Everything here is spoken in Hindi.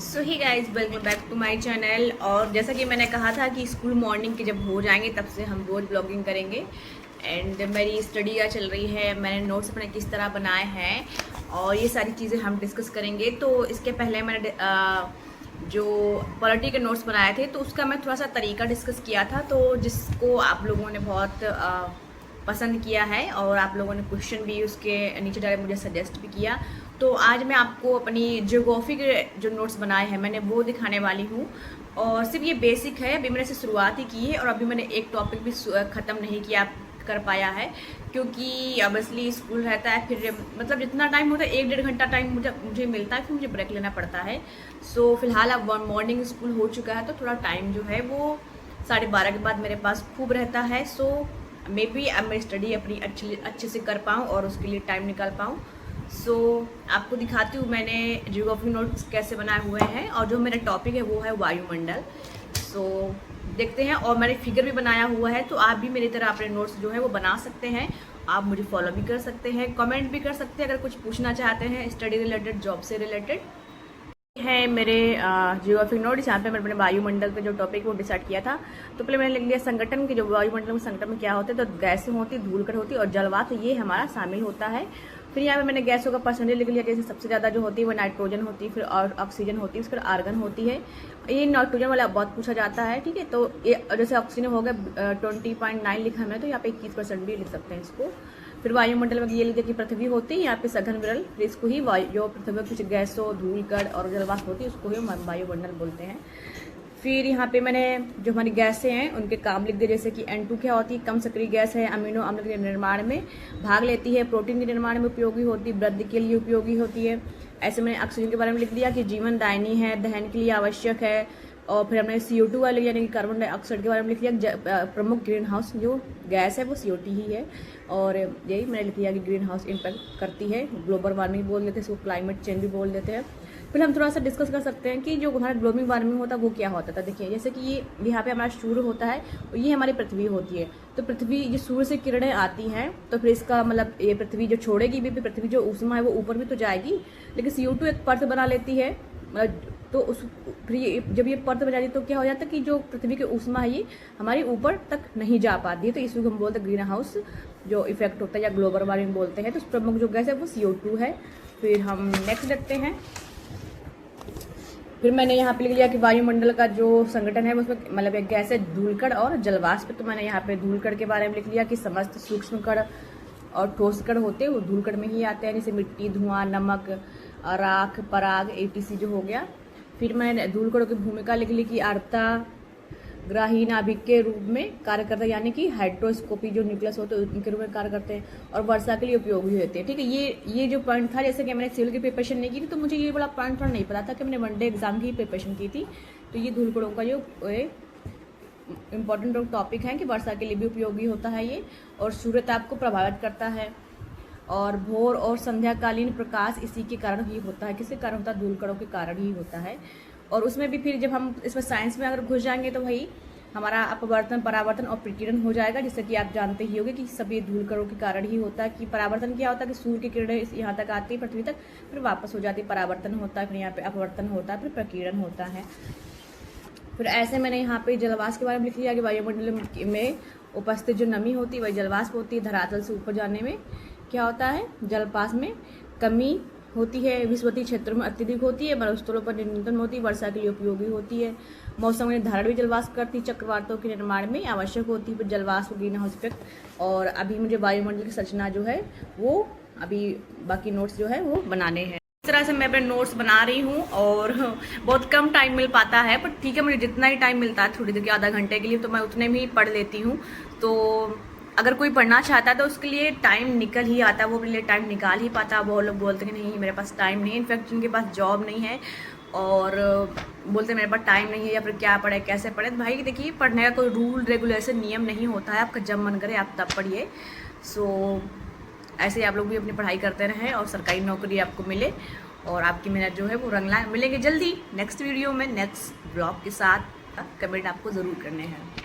So hi guys welcome back to my channel. और जैसा कि मैंने कहा था कि स्कूल मॉर्निंग के जब हो जाएंगे तब से हम रोज़ ब्लॉगिंग करेंगे। एंड मेरी स्टडी क्या चल रही है, मैंने नोट्स अपने किस तरह बनाए हैं और ये सारी चीज़ें हम डिस्कस करेंगे। तो इसके पहले मैंने जो पॉलिटी के नोट्स बनाए थे तो उसका मैं थोड़ा सा तरीका डिस्कस किया था, तो जिसको आप लोगों ने बहुत पसंद किया है और आप लोगों ने क्वेश्चन भी उसके नीचे डाले, मुझे सजेस्ट भी किया। तो आज मैं आपको अपनी ज्योग्राफी के जो नोट्स बनाए हैं मैंने वो दिखाने वाली हूँ। और सिर्फ ये बेसिक है, अभी मैंने से शुरुआत ही की है और अभी मैंने एक टॉपिक भी ख़त्म नहीं किया कर पाया है, क्योंकि ऑब्वियसली स्कूल रहता है। फिर मतलब जितना टाइम होता है 1-1.5 घंटा टाइम मुझे मिलता है, फिर मुझे ब्रेक लेना पड़ता है। सो फिलहाल अब मॉर्निंग स्कूल हो चुका है तो थोड़ा टाइम जो है वो 12:30 के बाद मेरे पास खूब रहता है। सो मे बी अब मैं स्टडी अपनी अच्छे से कर पाऊँ और उसके लिए टाइम निकाल पाऊँ। सो आपको दिखाती हूँ मैंने ज्योग्राफी नोट्स कैसे बनाए हुए हैं और जो मेरा टॉपिक है वो है वायुमंडल। सो देखते हैं, और मैंने फिगर भी बनाया हुआ है, तो आप भी मेरी तरह अपने नोट्स जो है वो बना सकते हैं। आप मुझे फॉलो भी कर सकते हैं, कमेंट भी कर सकते हैं अगर कुछ पूछना चाहते हैं स्टडी रिलेटेड, जॉब से रिलेटेड है। मेरे जियोग्राफिक नोट्स यहाँ पे मैंने अपने वायुमंडल पे जो टॉपिक वो डिसाइड किया था। तो पहले मैंने लिख लिया संगठन की, जो वायुमंडल में संगठन में क्या होता है, तो गैसें होती, धूलकण होती और जलवाष्प, ये हमारा शामिल होता है। फिर यहाँ पे मैंने गैसों का परसेंटेज लिख लिया, जैसे सबसे ज़्यादा जो होती है वो नाइट्रोजन होती है, फिर ऑक्सीजन होती है, उसके बाद आर्गन होती है। ये नाइट्रोजन वाला बहुत पूछा जाता है, ठीक है। तो ये जैसे ऑक्सीजन हो गया 20.9 लिखा है, तो यहाँ पे 21% भी लिख सकते हैं इसको। फिर वायुमंडल में ये लिख दिया कि पृथ्वी होती है, यहाँ पे सघन विरल, फिर इसको ही वायु, जो पृथ्वी में कुछ गैसों, धूलकण और जलवाष्प होती है उसको ही वायुमंडल बोलते हैं। फिर यहाँ पे मैंने जो हमारी गैसें हैं उनके काम लिख दिए, जैसे कि N2 क्या होती है, कम सक्रिय गैस है, अमीनो अम्ल के निर्माण में भाग लेती है, प्रोटीन के निर्माण में उपयोगी होती है, वृद्धि के लिए उपयोगी होती है। ऐसे मैंने ऑक्सीजन के बारे में लिख दिया कि जीवनदायिनी है, दहन के लिए आवश्यक है। और फिर हमने CO2 वाले यानी कि कार्बन डाइऑक्साइड के बारे में लिख लिया, प्रमुख ग्रीन हाउस जो गैस है वो CO2 ही है। और यही मैंने लिख दिया कि ग्रीन हाउस इम्पैक्ट करती है, ग्लोबल वार्मिंग बोल देते हैं इसको, क्लाइमेट चेंज भी बोल देते हैं। फिर हम थोड़ा सा डिस्कस कर सकते हैं कि जो हमारा ग्लोबल वार्मिंग होता है वो क्या होता था। देखिए जैसे कि ये यहाँ पे हमारा सूर्य होता है और ये हमारी पृथ्वी होती है। तो पृथ्वी, ये सूर्य से किरणें आती हैं तो फिर इसका मतलब ये पृथ्वी जो छोड़ेगी भी, पृथ्वी जो ऊष्मा है वो ऊपर भी तो जाएगी, लेकिन CO2 एक परत बना लेती है। तो उस फिर जब ये परत बन जाती है तो क्या हो जाता है कि जो पृथ्वी की ऊष्मा है ये हमारी ऊपर तक नहीं जा पाती है, तो इसको हम बोलते हैं ग्रीन हाउस जो इफेक्ट होता है या ग्लोबल वार्मिंग बोलते हैं। तो प्रमुख जो गैस है वो CO2 है। फिर हम नेक्स्ट देखते हैं। फिर मैंने यहाँ पे लिख लिया कि वायुमंडल का जो संगठन है उसमें मतलब एक गैस है धूलकण और जलवाष्प। तो मैंने यहाँ पे धूलकण के बारे में लिख लिया कि समस्त सूक्ष्म कण और ठोस कण होते हैं वो धूलकण में ही आते हैं, जैसे मिट्टी, धुआं, नमक, राख, पराग, ATC जो हो गया। फिर मैंने धूलकणों की भूमिका लिख ली कि आर्द्रता ग्राही नाभिक के रूप में कार्य करते हैं, यानी कि हाइड्रोस्कोपी जो न्यूक्लियस होते हैं उनके रूप में कार्य करते हैं और वर्षा के लिए उपयोगी होते हैं, ठीक है। ये जो पॉइंट था, जैसे कि मैंने सिविल की प्रिपरेशन नहीं की थी तो मुझे ये बड़ा पॉइंट थोड़ा नहीं पता था कि मैंने वनडे एग्जाम की प्रिपरेशन की थी। तो ये धूलकणों का जो इम्पोर्टेंट टॉपिक है कि वर्षा के लिए भी उपयोगी होता है ये, और सूर्यताप को प्रभावित करता है, और भोर और संध्याकालीन प्रकाश इसी के कारण ही होता है। किसके कारण होता है? धूलकणों के कारण ही होता है। और उसमें भी फिर जब हम इसमें साइंस में अगर घुस जाएंगे तो भाई हमारा अपवर्तन, परावर्तन और प्रकीर्णन हो जाएगा, जैसे कि आप जानते ही होंगे कि सभी धूलकणों के कारण ही होता है। कि परावर्तन क्या होता है कि सूर्य की किरणें यहाँ तक आती है पृथ्वी तक, फिर वापस हो जाती है, परावर्तन होता है, फिर यहाँ पे अपवर्तन होता है, फिर प्रकीर्णन होता है। फिर ऐसे मैंने यहाँ पे जलवाष्प के बारे में लिख लिया कि वायुमंडल में उपस्थित जो नमी होती है वही जलवाष्प होती है। धरातल से ऊपर जाने में क्या होता है, जलपास में कमी होती है, विषुवतीय क्षेत्रों में अत्यधिक होती है, मरुस्थलों पर न्यूनतम होती है, वर्षा के लिए उपयोगी होती है। मौसम में निर्धारण भी जलवाष्प करती है, चक्रवातों के निर्माण में आवश्यक होती है, फिर जलवाष्प, ग्रीन हाउस इफेक्ट। और अभी मुझे वायुमंडल की संरचना जो है वो अभी बाकी नोट्स जो है वो बनाने हैं। इस तरह से मैं अपने नोट्स बना रही हूँ और बहुत कम टाइम मिल पाता है, पर ठीक है, मुझे जितना ही टाइम मिलता है थोड़ी देर के, आधा घंटे के लिए, तो मैं उतने में ही पढ़ लेती हूँ। तो अगर कोई पढ़ना चाहता है तो उसके लिए टाइम निकल ही आता है, वो अपने लिए टाइम निकाल ही पाता है। वो लोग बोलते हैं कि नहीं मेरे पास टाइम नहीं है, इनफैक्ट जिनके पास जॉब नहीं है और बोलते हैं मेरे पास टाइम नहीं है या फिर क्या पढ़े कैसे पढ़े। तो भाई देखिए, पढ़ने का कोई रूल रेगुलेशन नियम नहीं होता है, आपका जब मन करे आप तब पढ़िए। सो ऐसे आप लोग भी अपनी पढ़ाई करते रहें और सरकारी नौकरी आपको मिले और आपकी मेहनत जो है वो रंग लाए। मिलेंगे जल्दी नेक्स्ट वीडियो में नेक्स्ट ब्लॉग के साथ। कमेंट आपको ज़रूर करने हैं।